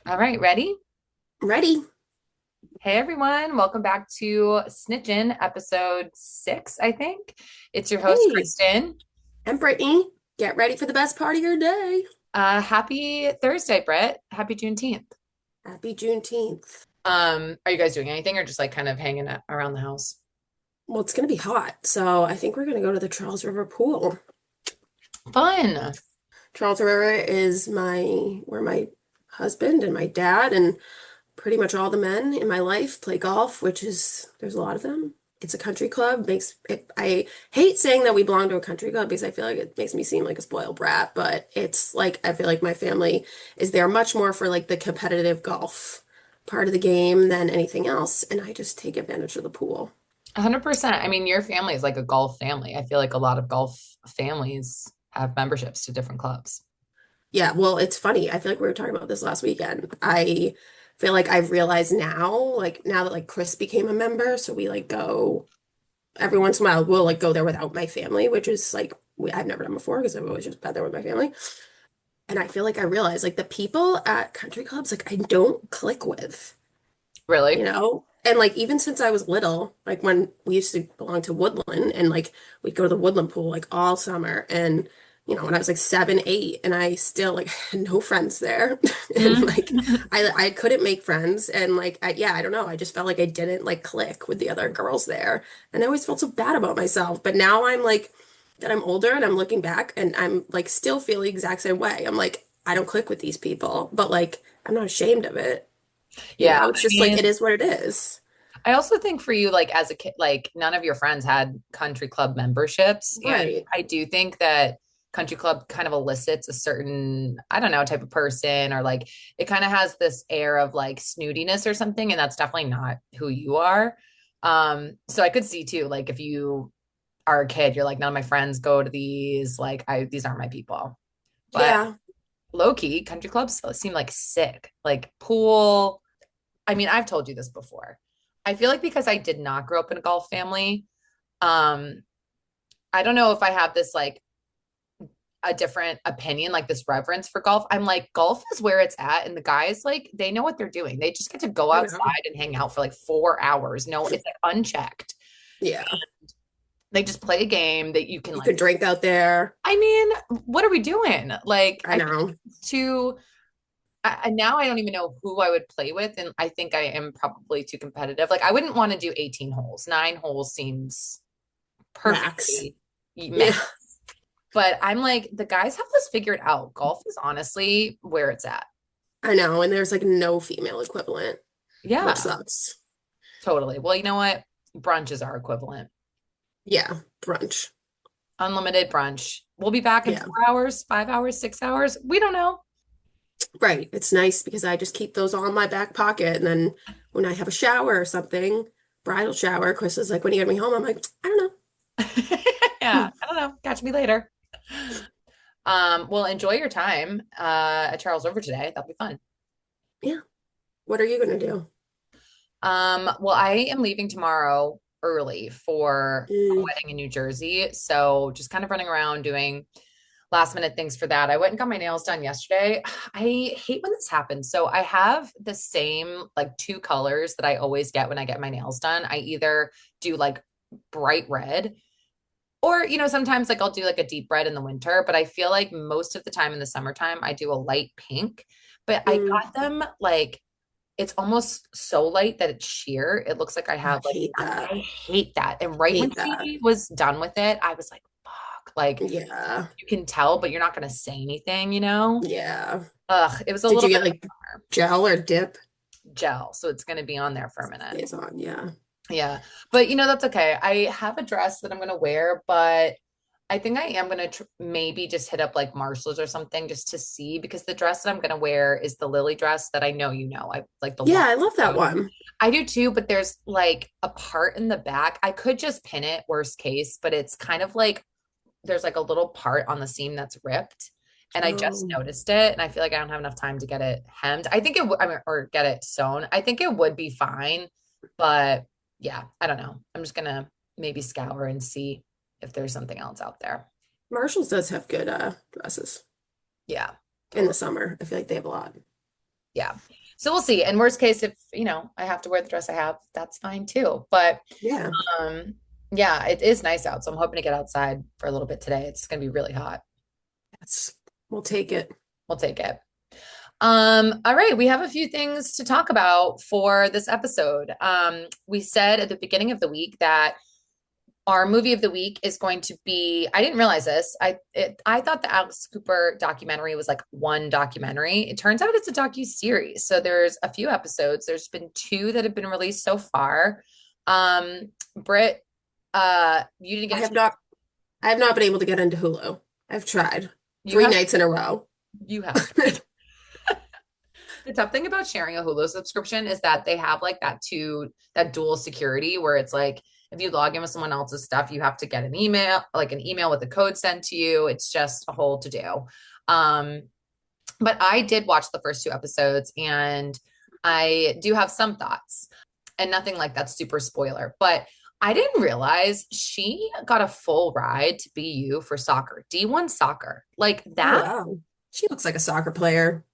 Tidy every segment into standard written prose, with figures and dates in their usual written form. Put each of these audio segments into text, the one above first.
All right, ready? Ready? Hey everyone, welcome back to Snitchin, episode 6, I think. It's your host, Hey, Kristen. I'm Brittany. Get ready for the best part of your day. Happy Thursday, Brett. Happy Juneteenth. Happy Juneteenth. Are you guys doing anything or just like kind of hanging out around the house? Well, it's going to be hot, so I think we're going to go to the Charles River pool. Fun. Charles River is where my husband and my dad and pretty much all the men in my life play golf, there's a lot of them. It's a country club. I hate saying that we belong to a country club because I feel like it makes me seem like a spoiled brat, but it's like I feel like my family is there much more for like the competitive golf part of the game than anything else, and I just take advantage of the pool. 100%. I mean, your family is like a golf family. I feel like a lot of golf families have memberships to different clubs. Yeah, well, it's funny. I feel like we were talking about this last weekend. I feel like I've realized now, like now that like Chris became a member, so we like go every once in a while we'll like go there without my family, which is like I've never done before because I've always just been there with my family. And I feel like I realize like the people at country clubs like I don't click with, you Really? know? And like even since I was little, like when we used to belong to Woodland and like we'd go to the Woodland pool like all summer and when I was like 7, 8 and I still like had no friends there and Mhm. like I couldn't make friends and like yeah, I don't know. I just felt like I didn't like click with the other girls there. And I always felt so bad about myself. But now I'm like that I'm older and I'm looking back and I'm like still feel the exact same way. I'm like I don't click with these people, but like I'm not ashamed of it. Yeah, It's I just like mean, it is what it is. I also think for you, like as a kid, like none of your friends had country club memberships. And Right. I do think that country club kind of elicits a certain, I don't know, type of person, or like it kind of has this air of like snootiness or something. And that's definitely not who you are. So I could see too, like if you are a kid, you're like, none of my friends go to these, like these aren't my people. But Yeah. low key, country clubs seem like sick, like pool. I mean, I've told you this before. I feel like because I did not grow up in a golf family, um, I don't know if I have this like a different opinion, like this reverence for golf. I'm like, golf is where it's at. And the guys, like, they know what they're doing. They just get to go I know. outside and hang out for like 4 hours. No, it's like unchecked. Yeah. They just play a game that you can You like, could drink out there. I mean, what are we doing? Like, I I think know. it's too, now I don't even know who I would play with. And I think I am probably too competitive. Like, I wouldn't want to do 18 holes. 9 holes seems Max. perfectly Yeah. met. But I'm like, the guys have this figured out. Golf is honestly where it's at. I know. And there's like no female equivalent, which Yeah, sucks. totally. Well, you know what? Brunch is our equivalent. Yeah. Brunch. Unlimited brunch. We'll be back in Yeah. 4 hours, 5 hours, 6 hours. We don't know. Right. It's nice because I just keep those all in my back pocket. And then when I have a shower or something, bridal shower, Chris is like, when are you gonna be home? I'm like, I don't Yeah, know. I don't know. Catch me later. Well, enjoy your time at Charles River today. That'll be fun. Yeah. What are you gonna do? Well, I am leaving tomorrow early for a Mm, wedding in New Jersey. So just kind of running around doing last minute things for that. I went and got my nails done yesterday. I hate when this happens. So I have the same like two colors that I always get when I get my nails done. I either do like bright red or, sometimes like I'll do like a deep red in the winter, but I feel like most of the time in the summertime, I do a light pink. But I mm. got them like it's almost so light that it's sheer. It looks like I I have like hate that. I hate that. And right when Hate that. she was done with it, I was like, fuck. Like Yeah. you can tell, but you're not gonna say anything, you know? Yeah. Ugh, it was a Did you little get bit of like a bummer. gel or dip? Gel, so it's gonna be on there for a minute. Stays on. Yeah. Yeah. But that's okay. I have a dress that I'm gonna wear, but I think I am gonna maybe just hit up like Marshalls or something just to see because the dress that I'm gonna wear is the Lily dress that I know I like the Yeah, long I love that coat. one. I do too, but there's like a part in the back. I could just pin it, worst case, but it's kind of like there's like a little part on the seam that's ripped. And I just Oh, noticed it, and I feel like I don't have enough time to get it hemmed. I think it would, I mean, or get it sewn. I think it would be fine, but yeah, I don't know. I'm just gonna maybe scour and see if there's something else out there. Marshalls does have good dresses Yeah, in the totally. summer. I feel like they have a lot. Yeah. So we'll see. And worst case, if I have to wear the dress I have, that's fine too. But Yeah, um, yeah, it is nice out. So I'm hoping to get outside for a little bit today. It's gonna be really hot. that's we'll take it. We'll take it. All right, we have a few things to talk about for this episode. We said at the beginning of the week that our movie of the week is going to be, I didn't realize this. I thought the Alice Cooper documentary was like one documentary. It turns out it's a docu-series. So there's a few episodes. There's been two that have been released so far. Brit, you didn't I get have to, not I have not been able to get into Hulu. I've tried you three have, nights in a row. you have. The tough thing about sharing a Hulu subscription is that they have like that dual security where it's like if you log in with someone else's stuff, you have to get an email with a code sent to you. It's just a whole to do. Um, but I did watch the first two episodes and I do have some thoughts and nothing like that super spoiler, but I didn't realize she got a full ride to BU for soccer, D1 soccer. Like Oh that wow. She looks like a soccer player.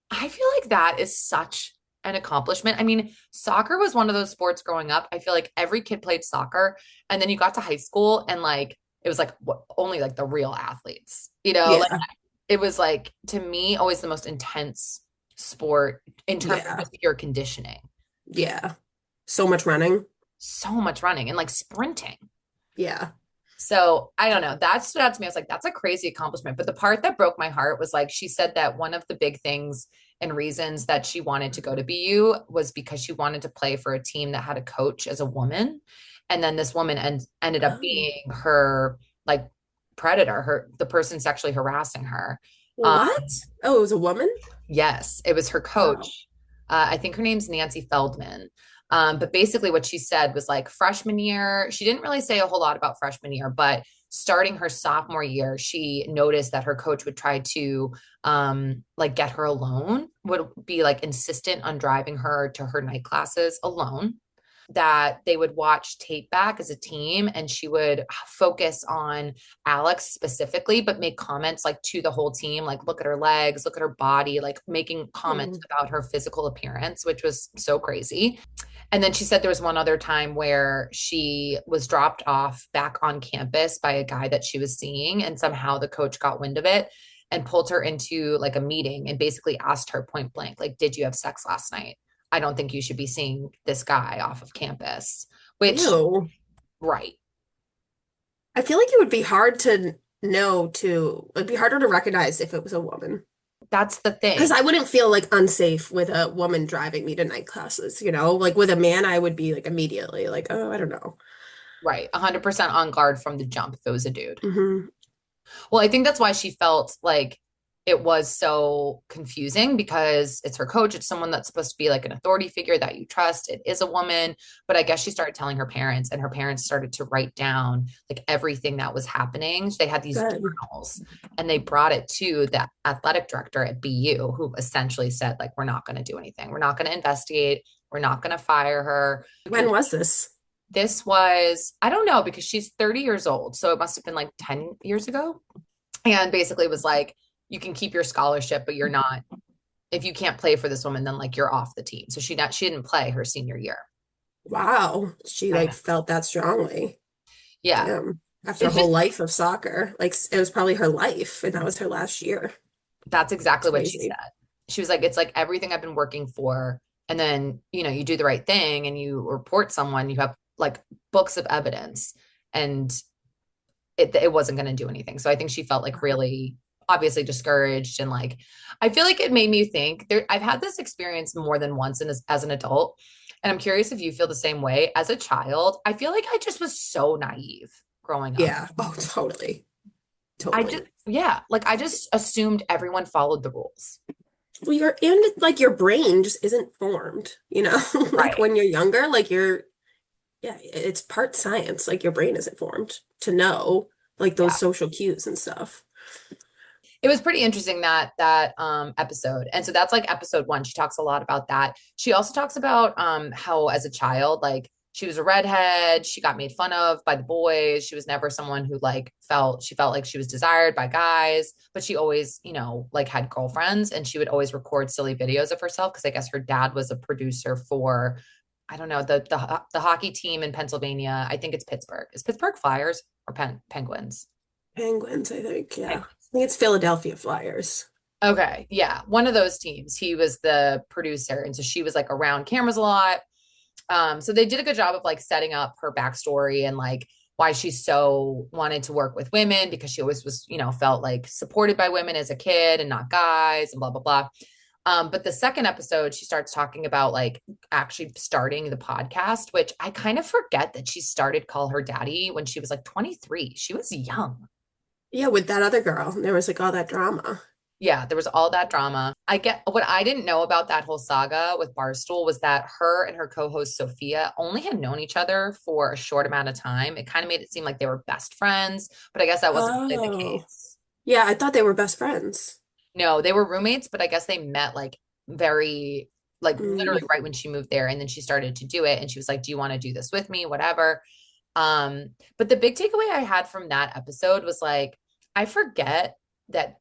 I feel like that is such an accomplishment. I mean, soccer was one of those sports growing up. I feel like every kid played soccer, and then you got to high school, and like it was like only like the real athletes, like Yeah. it was like to me always the most intense sport in terms of Yeah. just pure conditioning. Yeah. So much running. So much running and like sprinting. Yeah. So I don't know. That stood out to me. I was like, that's a crazy accomplishment. But the part that broke my heart was like, she said that one of the big things and reasons that she wanted to go to BU was because she wanted to play for a team that had a coach as a woman. And then this woman ended up Oh. being her like predator, the person sexually harassing her. Um, What? Oh, it was a woman? Yes, it was her Wow. coach. I think her name's Nancy Feldman. But basically, what she said was like freshman year, she didn't really say a whole lot about freshman year, but starting her sophomore year, she noticed that her coach would try to like get her alone, would be like insistent on driving her to her night classes alone, that they would watch tape back as a team and she would focus on Alex specifically, but make comments like to the whole team, like look at her legs, look at her body, like making comments Oh. about her physical appearance, which was so crazy. And then she said there was one other time where she was dropped off back on campus by a guy that she was seeing, and somehow the coach got wind of it and pulled her into like a meeting and basically asked her point blank, like, did you have sex last night? I don't think you should be seeing this guy off of campus, which, Ew. right. I feel like it would be hard to know to, it'd be harder to recognize if it was a woman. That's the Because thing. I wouldn't feel like unsafe with a woman driving me to night classes, you know? Like with a man, I would be like immediately like, oh, I don't know. Right. 100% on guard from the jump if it was a dude. Hmm. Well, I think that's why she felt like it was so confusing because it's her coach. It's someone that's supposed to be like an authority figure that you trust. It is a woman. But I guess she started telling her parents, and her parents started to write down like everything that was happening. They had these Good. journals and they brought it to the athletic director at BU, who essentially said, like, we're not going to do anything. We're not going to investigate. We're not going to fire her. When was this? This was, I don't know, because she's 30 years old. So it must have been like 10 years ago. And basically was like, you can keep your scholarship, but you're not, if you can't play for this woman, then like you're off the team. So she didn't play her senior year. Wow. She I like know. felt that strongly. Yeah. Damn. After a It's whole just, life of soccer, like it was probably her life, and that was her last year. that's It's exactly what she crazy. said. She was like, it's like everything I've been working for. And then, you do the right thing and you report someone, you have like books of evidence. And it wasn't going to do anything. So I think she felt like really obviously discouraged and like I feel like it made me think there I've had this experience more than once as an adult. And I'm curious if you feel the same way. As a child, I feel like I just was so naive growing up. Yeah. Oh, totally. I just Totally. yeah, like I just assumed everyone followed the rules. Well, and like your brain just isn't formed, you know? Like Right. when you're younger, like yeah, it's part science. Like your brain isn't formed to know like those Yeah. social cues and stuff. It was pretty interesting that episode. And so that's like episode 1. She talks a lot about that. She also talks about how as a child, like she was a redhead. She got made fun of by the boys. She was never someone who like felt like she was desired by guys, but she always, like had girlfriends, and she would always record silly videos of herself because I guess her dad was a producer for, I don't know, the hockey team in Pennsylvania. I think it's Pittsburgh. Is Pittsburgh Flyers or Penguins? Penguins, I think. Yeah. Penguins. I think it's Philadelphia Flyers. Okay, yeah, one of those teams. He was the producer, and so she was like around cameras a lot. So they did a good job of like setting up her backstory and like why she so wanted to work with women, because she always was, felt like supported by women as a kid and not guys, and blah blah blah. But the second episode, she starts talking about like actually starting the podcast, which I kind of forget that she started Call Her Daddy when she was like 23. She was young. Yeah, with that other girl. There was like all that drama. Yeah, there was all that drama. I get what I didn't know about that whole saga with Barstool was that her and her co-host Sophia only had known each other for a short amount of time. It kind of made it seem like they were best friends, but I guess that wasn't really the Oh. case. Yeah, I thought they were best friends. No, they were roommates, but I guess they met like very, like literally Mm, right when she moved there, and then she started to do it, and she was like, "Do you want to do this with me?" Whatever. But the big takeaway I had from that episode was like, I forget that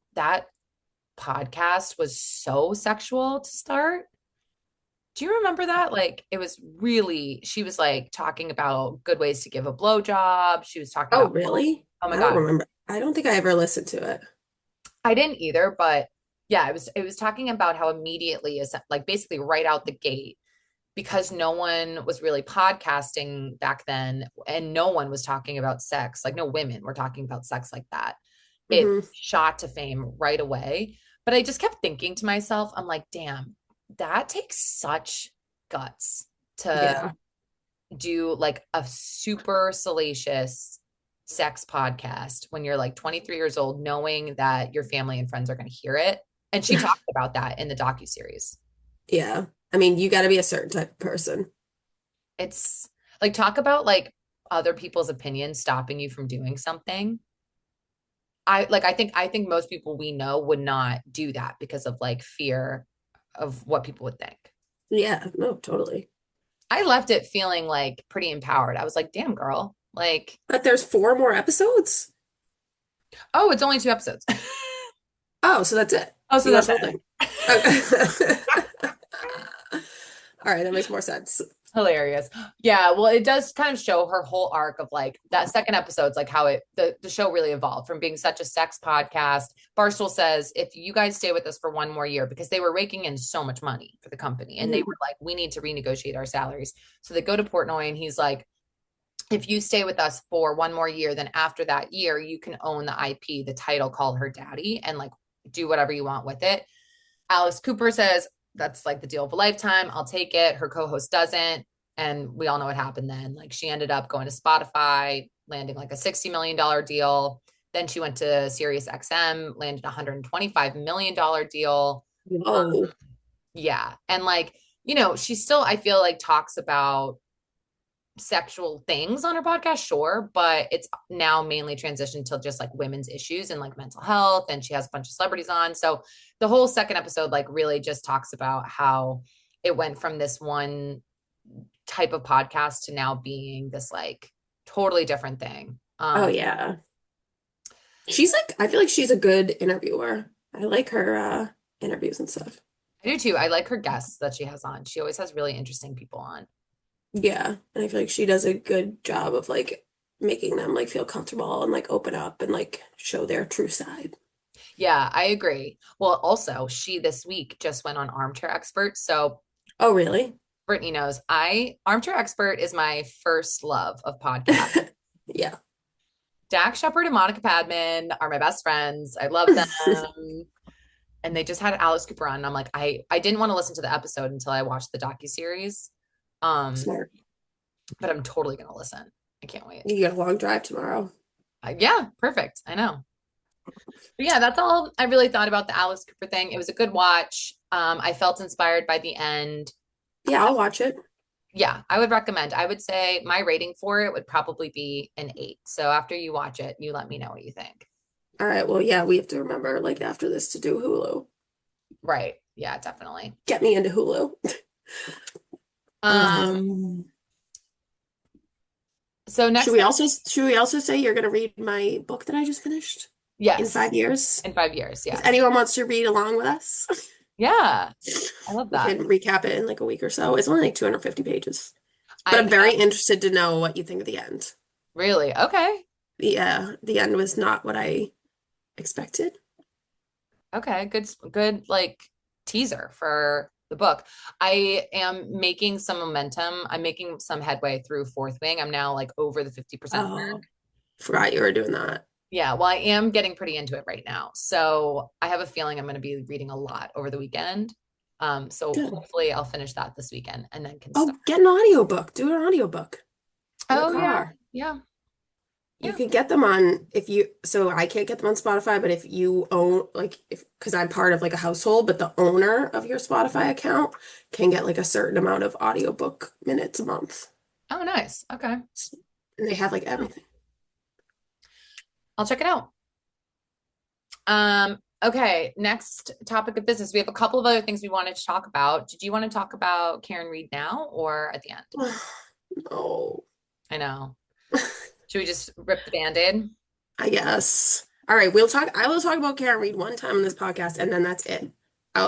podcast was so sexual to start. Do you remember that? Like, it was really, she was like talking about good ways to give a blowjob. She was talking oh, about, really? oh my I don't God, remember. I don't think I ever listened to it. I didn't either, but yeah, it was talking about how immediately is like basically right out the gate, because no one was really podcasting back then and no one was talking about sex. Like no women were talking about sex like that. It Hmm. shot to fame right away. But I just kept thinking to myself, I'm like, damn, that takes such guts to Yeah. do like a super salacious sex podcast when you're like 23 years old, knowing that your family and friends are going to hear it. And she talked about that in the docuseries. Yeah. I mean, you got to be a certain type of person. It's like, talk about like other people's opinions stopping you from doing something. I think most people we know would not do that because of like fear of what people would think. Yeah, no, totally. I left it feeling like pretty empowered. I was like, damn girl. Like, But there's four more episodes? oh, it's only 2 episodes. Oh, so that's it. Oh, so You watched that's the whole thing. Okay. All right, that makes more sense. hilarious. Yeah, well, it does kind of show her whole arc of like that second episode's like how the show really evolved from being such a sex podcast. Barstool says if you guys stay with us for one more year, because they were raking in so much money for the company, and they Mhm. were like, we need to renegotiate our salaries. So they go to Portnoy and he's like, if you stay with us for one more year, then after that year, you can own the IP, the title Call Her Daddy, and like do whatever you want with it. Alice Cooper says, that's like the deal of a lifetime. I'll take it. Her co-host doesn't. And we all know what happened then. Like she ended up going to Spotify, landing like a $60 million deal. Then she went to Sirius XM, landed a $125 million deal. Whoa. Yeah. And like, she still, I feel like, talks about sexual things on her podcast, sure, but it's now mainly transitioned to just like women's issues and like mental health. And she has a bunch of celebrities on. So the whole second episode, like, really just talks about how it went from this one type of podcast to now being this like totally different thing. Oh yeah. She's like, I feel like she's a good interviewer. I like her interviews and stuff. I do too. I like her guests that she has on. She always has really interesting people on. Yeah. And I feel like she does a good job of like making them like feel comfortable and like open up and like show their true side. Yeah, I agree. Well, also, she this week just went on Armchair Expert. So Oh, really? Brittany knows Armchair Expert is my first love of podcasts. Yeah. Dak Shepard and Monica Padman are my best friends. I love them. And they just had Alice Cooper on. And I'm like, I didn't want to listen to the episode until I watched the docuseries. Um, Smart. but I'm totally gonna listen. I can't wait. You got a long drive tomorrow. Yeah, perfect. I know. But yeah, that's all I really thought about the Alice Cooper thing. It was a good watch. I felt inspired by the end. Yeah, I'll watch it. Yeah, I would recommend. I would say my rating for it would probably be an 8. So after you watch it, you let me know what you think. All right. Well, yeah, we have to remember like after this to do Hulu. Right. Yeah, definitely. Get me into Hulu. Um, Um, So Should next we thing, also say you're gonna read my book that I just finished in yes, 5 years? in 5 years, If yes. anyone wants to read along with us, Yeah, I love we that. can recap it in like a week or so. It's only like 250 pages. But I I'm very interested to know what you think of the end. really okay. The end was not what I expected. Okay, good like teaser for the book. I am making some momentum. I'm making some headway through Fourth Wing. I'm now like over the 50% mark. Oh, forgot you were doing that. Yeah, well, I am getting pretty into it right now. So I have a feeling I'm going to be reading a lot over the weekend. So Good. hopefully I'll finish that this weekend and then can start. Oh, get an audiobook. Do an audiobook in the Oh yeah, car. yeah, You yeah. can get them on if you, so I can't get them on Spotify, but if you own, like, if, because I'm part of like a household, but the owner of your Spotify account can get like a certain amount of audiobook minutes a month. Oh, nice. Okay. And they Good have like to know. everything. I'll check it out. Okay, next topic of business. We have a couple of other things we wanted to talk about. Did you want to talk about Karen Reed now or at the end? No, I know. Should we just rip the band-aid? I guess. All right, we'll talk. I will talk about Karen Reed one time on this podcast, and then that's it.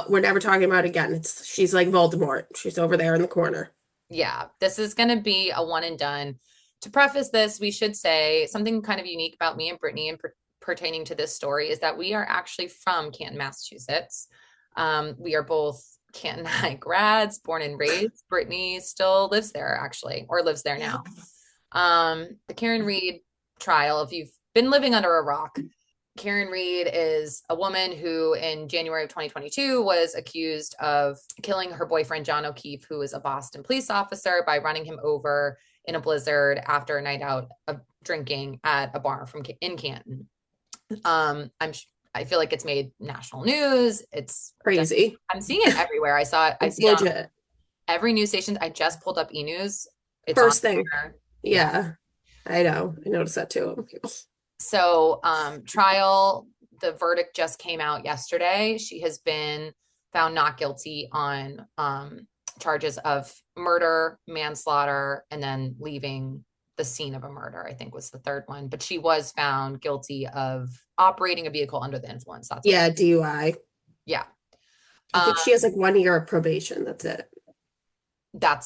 We're never talking about it again. She's like Voldemort. She's over there in the corner. Yeah, this is going to be a one and done. To preface this, we should say something kind of unique about me and Brittany and pertaining to this story is that we are actually from Canton, Massachusetts. We are both Canton High grads, born and raised. Brittany still lives there, actually, or lives there Yeah. now. The Karen Reed trial, if you've been living under a rock, Karen Reed is a woman who, in January of 2022, was accused of killing her boyfriend, John O'Keefe, who was a Boston police officer, by running him over in a blizzard after a night out of drinking at a bar in Canton. I feel like it's made national news. Crazy. I'm seeing it everywhere. I saw it. I It's see it on legit. every news station. I just pulled up e-news. It's on First thing. there. Yeah. Yeah, I know. I noticed that too. So, trial, the verdict just came out yesterday. She has been found not guilty on charges of murder, manslaughter, and then leaving the scene of a murder, I think was the third one. But she was found guilty of operating a vehicle under the influence. That's what Yeah, DUI. yeah. I Um, think she has like 1 year of probation. That's it.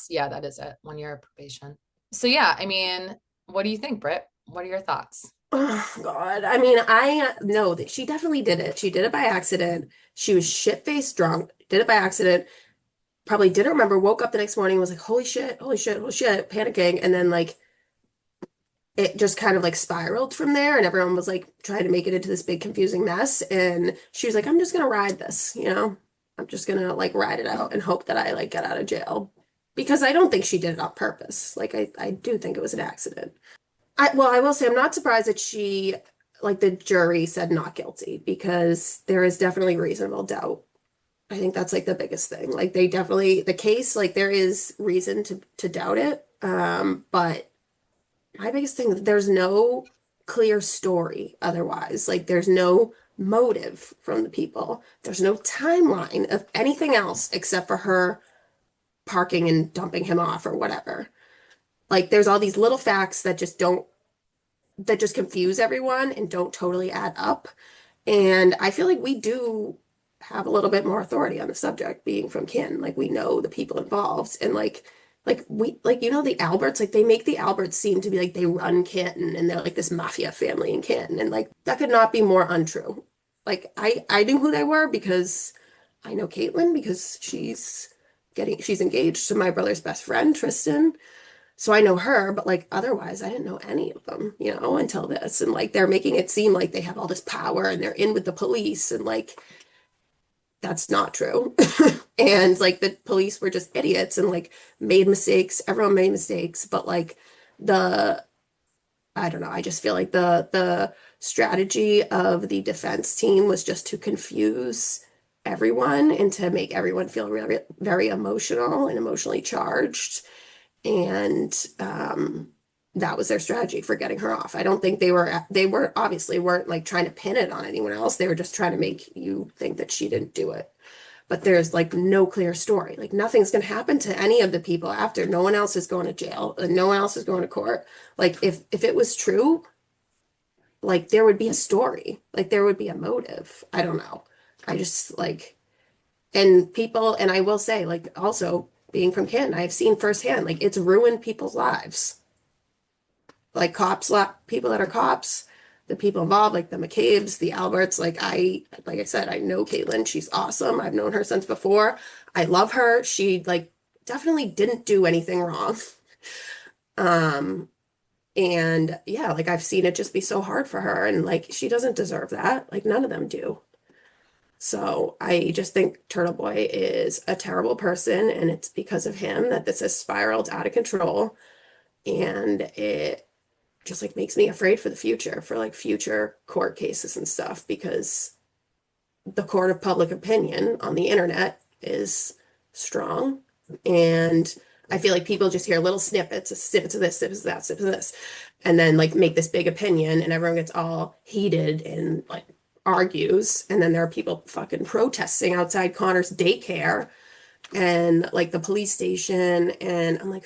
yeah, that is it. 1 year of probation. So yeah, I mean, what do you think, Britt? What are your thoughts? Oh God. I mean, I know that she definitely did it. She did it by accident. She was shit-faced drunk, did it by accident, probably didn't remember, woke up the next morning, was like, holy shit, holy shit, holy shit, panicking. And then like it just kind of like spiraled from there. And everyone was like trying to make it into this big confusing mess. And she was like, I'm just gonna ride this, you know? I'm just gonna like ride it out and hope that I like get out of jail. Because I don't think she did it on purpose. Like I do think it was an accident. I will say I'm not surprised that she, like the jury said not guilty because there is definitely reasonable doubt. I think that's like the biggest thing. Like they definitely the case, like there is reason to doubt it. But my biggest thing, there's no clear story otherwise. Like there's no motive from the people. There's no timeline of anything else except for her parking and dumping him off or whatever. Like there's all these little facts that just confuse everyone and don't totally add up. And I feel like we do have a little bit more authority on the subject being from Canton. Like we know the people involved and like we like the Alberts, like they make the Alberts seem to be like they run Canton and they're like this mafia family in Canton and like that could not be more untrue. Like I knew who they were because I know Caitlin because she's engaged to my brother's best friend, Tristan. So I know her, but like otherwise, I didn't know any of them, until this. And like they're making it seem like they have all this power and they're in with the police, and like that's not true. And like the police were just idiots and like made mistakes. Everyone made mistakes, but like the I don't know, I just feel like the strategy of the defense team was just to confuse everyone and to make everyone feel really very emotional and emotionally charged. And that was their strategy for getting her off. I don't think they were obviously weren't like trying to pin it on anyone else. They were just trying to make you think that she didn't do it. but there's like no clear story. Like nothing's going to happen to any of the people after. No one else is going to jail and no one else is going to court. Like if it was true, like there would be a story. Like there would be a motive. I don't know. I just like and people and I will say like also being from Canton, I've seen firsthand like it's ruined people's lives. Like people that are cops, the people involved, like the McCabe's, the Alberts, like I said, I know Caitlin. She's awesome. I've known her since before. I love her. She like definitely didn't do anything wrong. Um, and yeah, like I've seen it just be so hard for her, and like she doesn't deserve that. Like none of them do. So I just think Turtle Boy is a terrible person, and it's because of him that this has spiraled out of control. And it just like makes me afraid for the future, for like future court cases and stuff, because the court of public opinion on the internet is strong. And I feel like people just hear little snippets of this, snippets of that, snippets of this, and then like make this big opinion, and everyone gets all heated and like argues. And then there are people fucking protesting outside Connor's daycare and like the police station. And I'm like,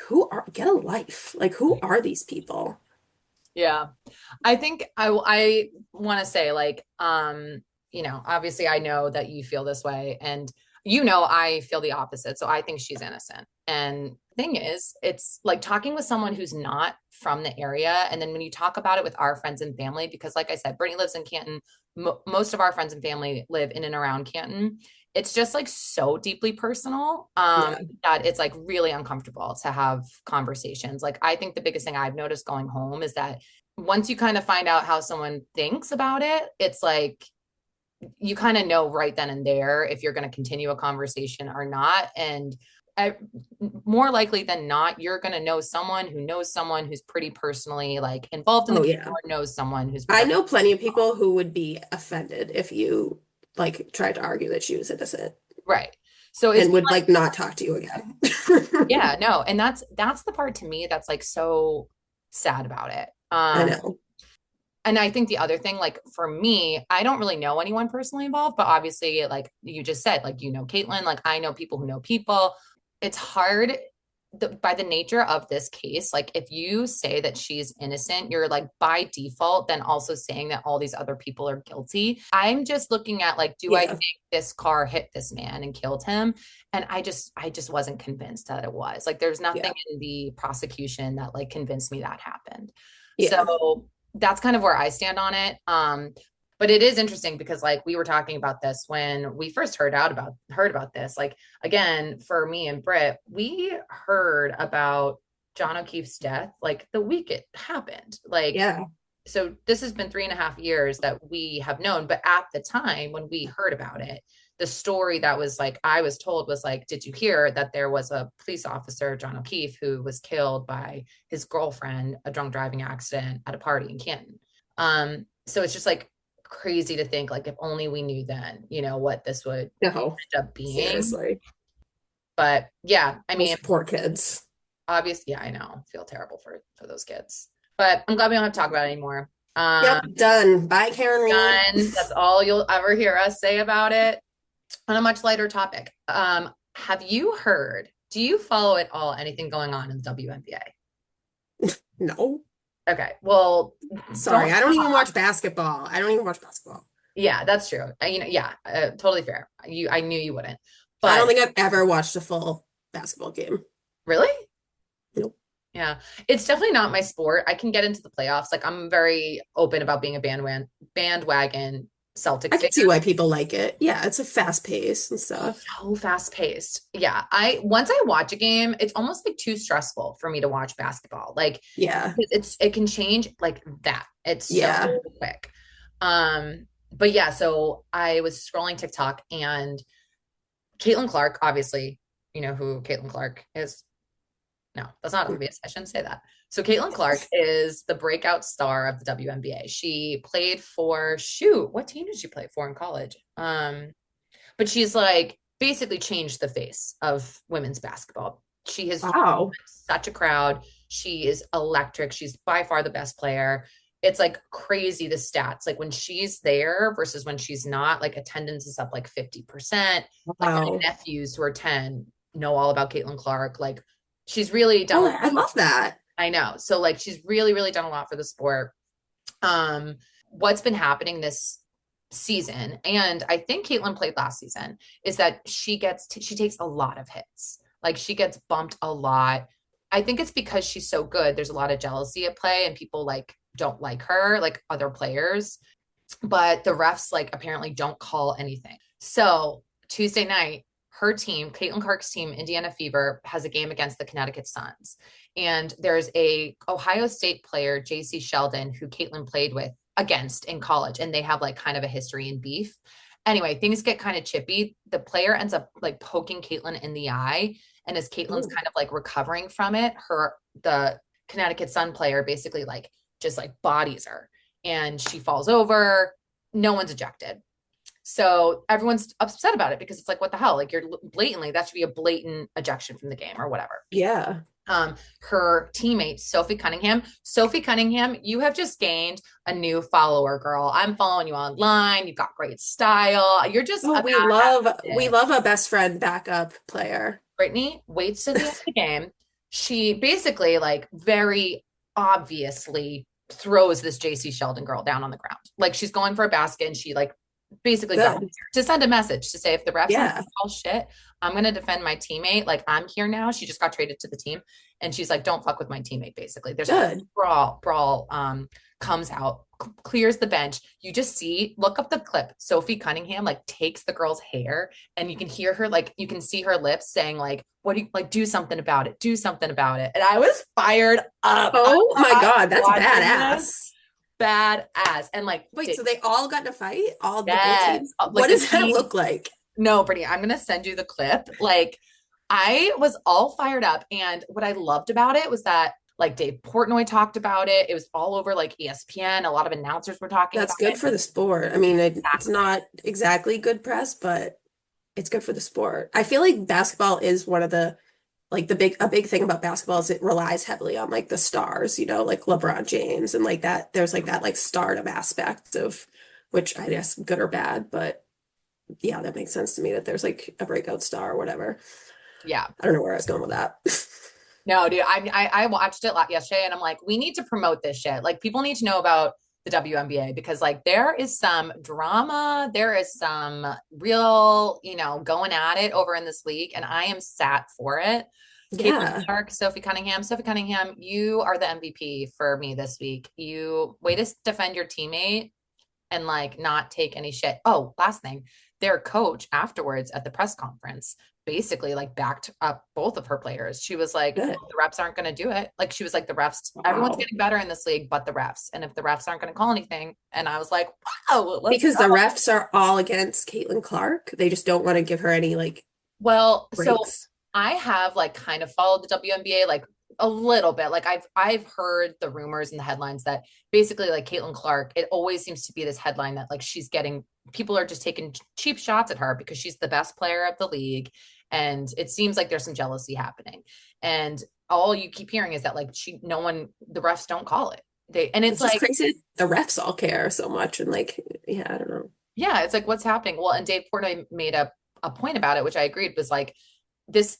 get a life? Like, who are these people? Yeah. I think I want to say like obviously I know that you feel this way and I feel the opposite. So I think she's innocent. And the thing is, it's like talking with someone who's not from the area and then when you talk about it with our friends and family because like I said, Brittany lives in Canton. Most of our friends and family live in and around Canton. It's just like so deeply personal Yeah. that it's like really uncomfortable to have conversations. Like I think the biggest thing I've noticed going home is that once you kind of find out how someone thinks about it, it's like you kind of know right then and there if you're going to continue a conversation or not. And I, more likely than not, you're going to know someone who knows someone who's pretty personally like involved in the Oh, case yeah. or knows someone who's I like, know plenty of people who would be offended if you like tried to argue that she was innocent right. So it's and would like not talk to you again. yeah, no, and that's the part to me that's like so sad about it. I know. And I think the other thing, like for me, I don't really know anyone personally involved, but obviously, like you just said, like Caitlin, like I know people who know people. It's hard by the nature of this case. Like if you say that she's innocent, you're like by default then also saying that all these other people are guilty. I'm just looking at like, do I Yeah. think this car hit this man and killed him? And I just wasn't convinced that it was. Like there's nothing Yeah. in the prosecution that like convinced me that happened. Yeah. So that's kind of where I stand on it. But it is interesting because like we were talking about this when we first heard about this. Like again, for me and Britt, we heard about John O'Keefe's death like the week it happened. Like Yeah. so this has been 3.5 years that we have known, but at the time when we heard about it, the story that was like I was told was like, did you hear that there was a police officer, John O'Keefe, who was killed by his girlfriend, a drunk driving accident at a party in Canton? So it's just like crazy to think like if only we knew then, what this would No. end up being. Seriously. But yeah, I Those mean, poor kids. obviously, yeah, I know, feel terrible for those kids. But I'm glad we don't have to talk about it anymore. Yep. Done. Bye, Karen Reed. Done. That's all you'll ever hear us say about it. On a much lighter topic, have you heard? Do you follow at all anything going on in the WNBA? No. Okay, well, Sorry. don't. I don't even watch basketball. I don't even watch basketball. Yeah, that's true. Yeah, totally fair. I knew you wouldn't, I don't but think I've ever watched a full basketball game. really, Nope. yeah, it's definitely not my sport. I can get into the playoffs. Like I'm very open about being a bandwagon I Celtics fan. can see why people like it. Yeah, it's a fast pace and stuff. So fast paced. Yeah. Once I watch a game, it's almost like too stressful for me to watch basketball. Like Yeah. it can change like that. It's so Yeah. quick. But yeah, so I was scrolling TikTok and Caitlin Clark, obviously, you know who Caitlin Clark is. No, that's not obvious. I shouldn't say that. So Caitlin Clark is the breakout star of the WNBA. She played for what team did she play for in college? But she's like basically changed the face of women's basketball. She has Wow. such a crowd. She is electric. She's by far the best player. it's like crazy the stats. Like when she's there versus when she's not, like attendance is up like 50%. Like my Wow. nephews who are 10 know all about Caitlin Clark. Like she's really done a Oh, lot. I love that. I know. So like she's really, really done a lot for the sport. Um, what's been happening this season, and I think Caitlin played last season, is that she takes a lot of hits. Like she gets bumped a lot. I think it's because she's so good. There's a lot of jealousy at play, and people like don't like her, like other players. But the refs like apparently don't call anything. So Tuesday night, her team, Caitlin Clark's team, Indiana Fever, has a game against the Connecticut Suns. And there's a Ohio State player, JC Sheldon, who Caitlin played with against in college. And they have like kind of a history in beef. Anyway, things get kind of chippy. The player ends up like poking Caitlin in the eye. And as Caitlin's Ooh. kind of like recovering from it, the Connecticut Sun player basically like just like bodies her and she falls over. No one's ejected. So everyone's upset about it because it's like, what the hell? Like you're blatantly, that should be a blatant ejection from the game or whatever. Yeah. Her teammate, Sophie Cunningham, you have just gained a new follower, girl. I'm following you online. You've got great style. You're just Oh, a we badass. love a best friend backup player. Brittany waits to the end of the game. She basically, like, very obviously throws this JC Sheldon girl down on the ground. Like, she's going for a basket and she, like, basically bounces Good. her to send a message to say, if the refs on Yeah. all shit, I'm going to defend my teammate. Like, I'm here now. She just got traded to the team. And she's like, don't fuck with my teammate, basically. There's a Good. brawl, comes out, clears the bench. You just see, look up the clip. Sophie Cunningham like takes the girl's hair and you can hear her, like, you can see her lips saying, like, what do you like, do something about it, do something about it. And I was fired up. Oh my I God, that's watching this badass. badass. And like, Wait, so they all got in a fight? All the both teams? yes, What like the does that team. look like? No, Brittany, I'm gonna send you the clip. Like, I was all fired up. And what I loved about it was that like Dave Portnoy talked about it. It was all over like ESPN. A lot of announcers were talking That's about good it. for the sport. I mean, it's Exactly. not exactly good press, but it's good for the sport. I feel like basketball is one of the like a big thing about basketball is it relies heavily on like the stars, like LeBron James and like that. There's like that like stardom aspect of which I guess good or bad, but yeah, that makes sense to me that there's like a breakout star or whatever. Yeah. I don't know where I was going with that. No, dude, I watched it yesterday and I'm like, we need to promote this shit. Like people need to know about the WNBA because like there is some drama, there is some real, going at it over in this league, and I am sat for it. Caitlin Yeah. Clark, Sophie Cunningham, you are the MVP for me this week. You way to defend your teammate and like not take any shit. Oh, last thing, their coach afterwards at the press conference basically like backed up both of her players. She was like, Good. the refs aren't going to do it. Like she was like, the refs, everyone's Wow. getting better in this league, but the refs. And if the refs aren't going to call anything, and I was like, wow, let's Because go. the refs are all against Caitlin Clark. They just don't want to give her any like Well, so breaks. I have like kind of followed the WNBA like a little bit. Like I've heard the rumors and the headlines that basically like Caitlin Clark, it always seems to be this headline that like she's getting, people are just taking cheap shots at her because she's the best player of the league. And it seems like there's some jealousy happening. And all you keep hearing is that like no one, the refs don't call it. And it's It's just like, crazy the refs all care so much and like yeah, I don't know. yeah, it's like what's happening. Well, and Dave Portnoy made a point about it, which I agreed was like, this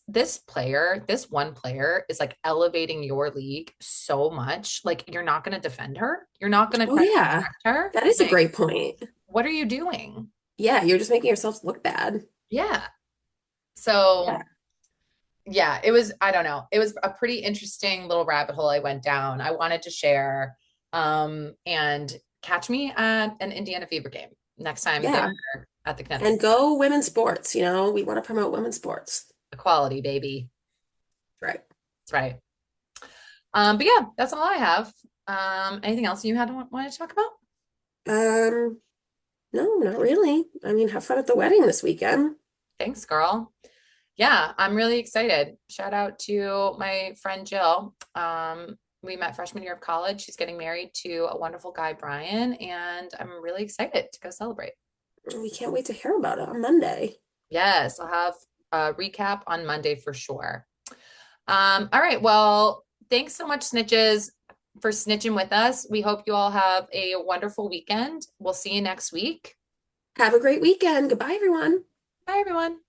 one player is like elevating your league so much. Like you're not going to defend her. You're not going to Oh try to yeah. protect her. That is a Like, great point. what are you doing? Yeah, you're just making yourself look bad. Yeah. Yeah. So yeah, it was, I don't know. It was a pretty interesting little rabbit hole I went down. I wanted to share. And catch me at an Indiana Fever game next time they're Yeah. at the Connecticut. And go women's sports, we want to promote women's sports. Equality, baby. Right. That's right. But yeah, that's all I have. Anything else you had wanted to talk about? Um, no, not really. I mean, have fun at the wedding this weekend. Thanks, girl. Yeah, I'm really excited. Shout out to my friend Jill. We met freshman year of college. She's getting married to a wonderful guy, Brian, and I'm really excited to go celebrate. We can't wait to hear about it on Monday. Yes, I'll have a recap on Monday for sure. All right. Well, thanks so much, snitches. for snitching with us. We hope you all have a wonderful weekend. We'll see you next week. Have a great weekend. Goodbye, everyone. Bye, everyone.